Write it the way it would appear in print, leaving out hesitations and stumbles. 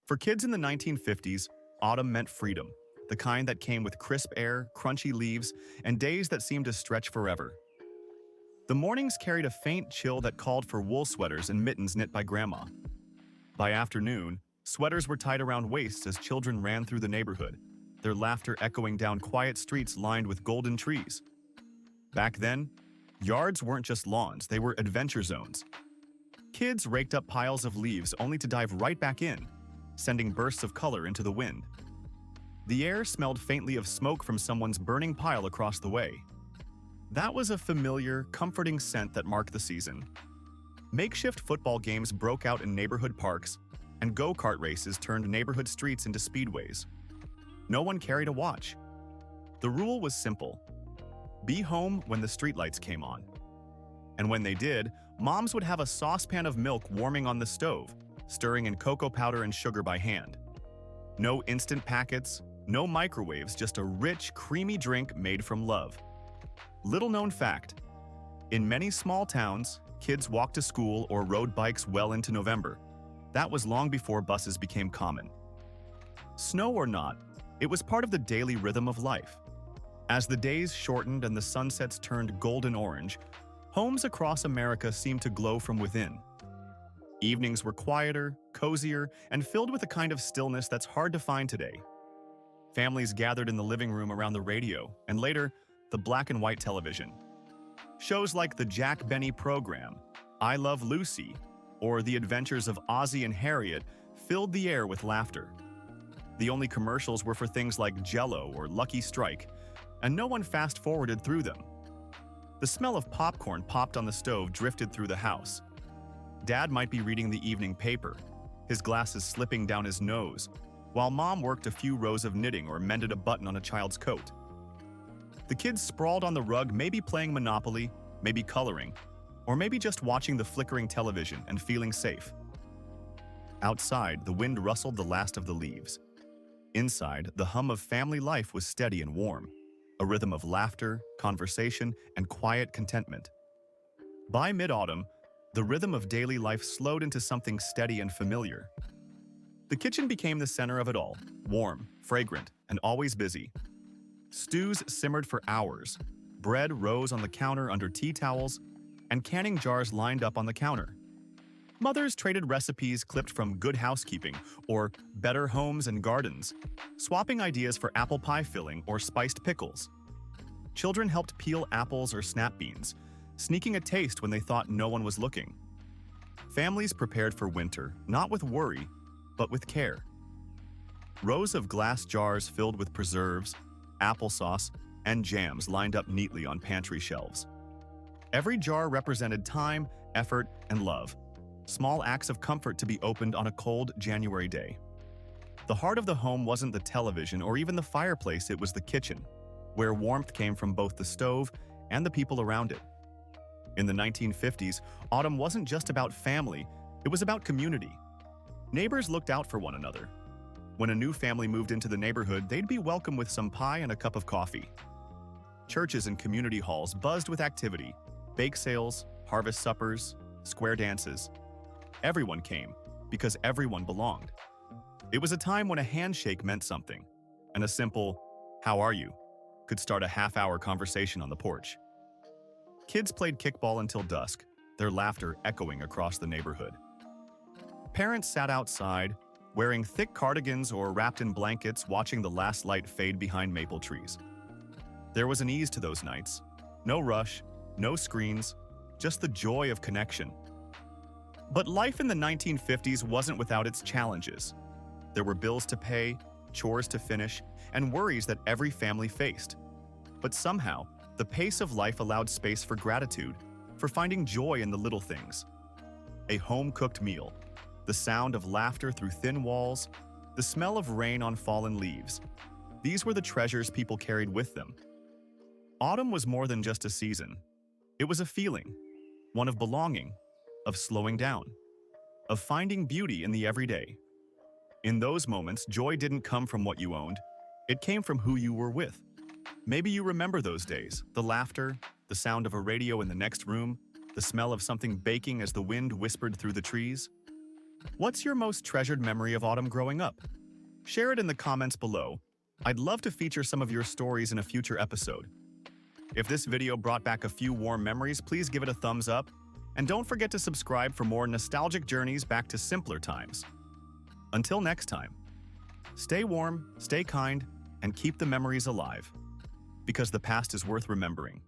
For kids in the 1950s, autumn meant freedom, the kind that came with crisp air, crunchy leaves, and days that seemed to stretch forever. The mornings carried a faint chill that called for wool sweaters and mittens knit by grandma. By afternoon, sweaters were tied around waists as children ran through the neighborhood, their laughter echoing down quiet streets lined with golden trees. Back then, yards weren't just lawns, they were adventure zones. Kids raked up piles of leaves only to dive right back in, sending bursts of color into the wind. The air smelled faintly of smoke from someone's burning pile across the way. That was a familiar, comforting scent that marked the season. Makeshift football games broke out in neighborhood parks, and go-kart races turned neighborhood streets into speedways. No one carried a watch. The rule was simple: be home when the streetlights came on. And when they did, moms would have a saucepan of milk warming on the stove, stirring in cocoa powder and sugar by hand. No instant packets, no microwaves, just a rich, creamy drink made from love. Little-known fact: in many small towns, kids walked to school or rode bikes well into November. That was long before buses became common. Snow or not, it was part of the daily rhythm of life. As the days shortened and the sunsets turned golden orange, homes across America seemed to glow from within. Evenings were quieter, cozier, and filled with a kind of stillness that's hard to find today. Families gathered in the living room around the radio, and later, the black and white television. Shows like the Jack Benny program, I Love Lucy, or The Adventures of Ozzie and Harriet filled the air with laughter. The only commercials were for things like Jell-O or Lucky Strike, and no one fast-forwarded through them. The smell of popcorn popped on the stove drifted through the house. Dad might be reading the evening paper, his glasses slipping down his nose, while Mom worked a few rows of knitting or mended a button on a child's coat. The kids sprawled on the rug, maybe playing Monopoly, maybe coloring, or maybe just watching the flickering television and feeling safe. Outside, the wind rustled the last of the leaves. Inside, the hum of family life was steady and warm, a rhythm of laughter, conversation, and quiet contentment. By mid-autumn, the rhythm of daily life slowed into something steady and familiar. The kitchen became the center of it all, warm, fragrant, and always busy. Stews simmered for hours, bread rose on the counter under tea towels, and canning jars lined up on the counter. Mothers traded recipes clipped from Good Housekeeping or Better Homes and Gardens, swapping ideas for apple pie filling or spiced pickles. Children helped peel apples or snap beans, sneaking a taste when they thought no one was looking. Families prepared for winter, not with worry, but with care. Rows of glass jars filled with preserves, applesauce, and jams lined up neatly on pantry shelves. Every jar represented time, effort, and love, small acts of comfort to be opened on a cold January day. The heart of the home wasn't the television or even the fireplace, it was the kitchen, where warmth came from both the stove and the people around it. In the 1950s, autumn wasn't just about family, it was about community. Neighbors looked out for one another. When a new family moved into the neighborhood, they'd be welcomed with some pie and a cup of coffee. Churches and community halls buzzed with activity: bake sales, harvest suppers, square dances. Everyone came, because everyone belonged. It was a time when a handshake meant something, and a simple, "How are you?" could start a half-hour conversation on the porch. Kids played kickball until dusk, their laughter echoing across the neighborhood. Parents sat outside, wearing thick cardigans or wrapped in blankets, watching the last light fade behind maple trees. There was an ease to those nights. No rush, no screens, just the joy of connection. But life in the 1950s wasn't without its challenges. There were bills to pay, chores to finish, and worries that every family faced. But somehow, the pace of life allowed space for gratitude, for finding joy in the little things. A home-cooked meal, the sound of laughter through thin walls, the smell of rain on fallen leaves. These were the treasures people carried with them. Autumn was more than just a season. It was a feeling, one of belonging, of slowing down, of finding beauty in the everyday. In those moments, joy didn't come from what you owned. It came from who you were with. Maybe you remember those days, the laughter, the sound of a radio in the next room, the smell of something baking as the wind whispered through the trees. What's your most treasured memory of autumn growing up? Share it in the comments below. I'd love to feature some of your stories in a future episode. If this video brought back a few warm memories, please give it a thumbs up. And don't forget to subscribe for more nostalgic journeys back to simpler times. Until next time, stay warm, stay kind, and keep the memories alive. Because the past is worth remembering.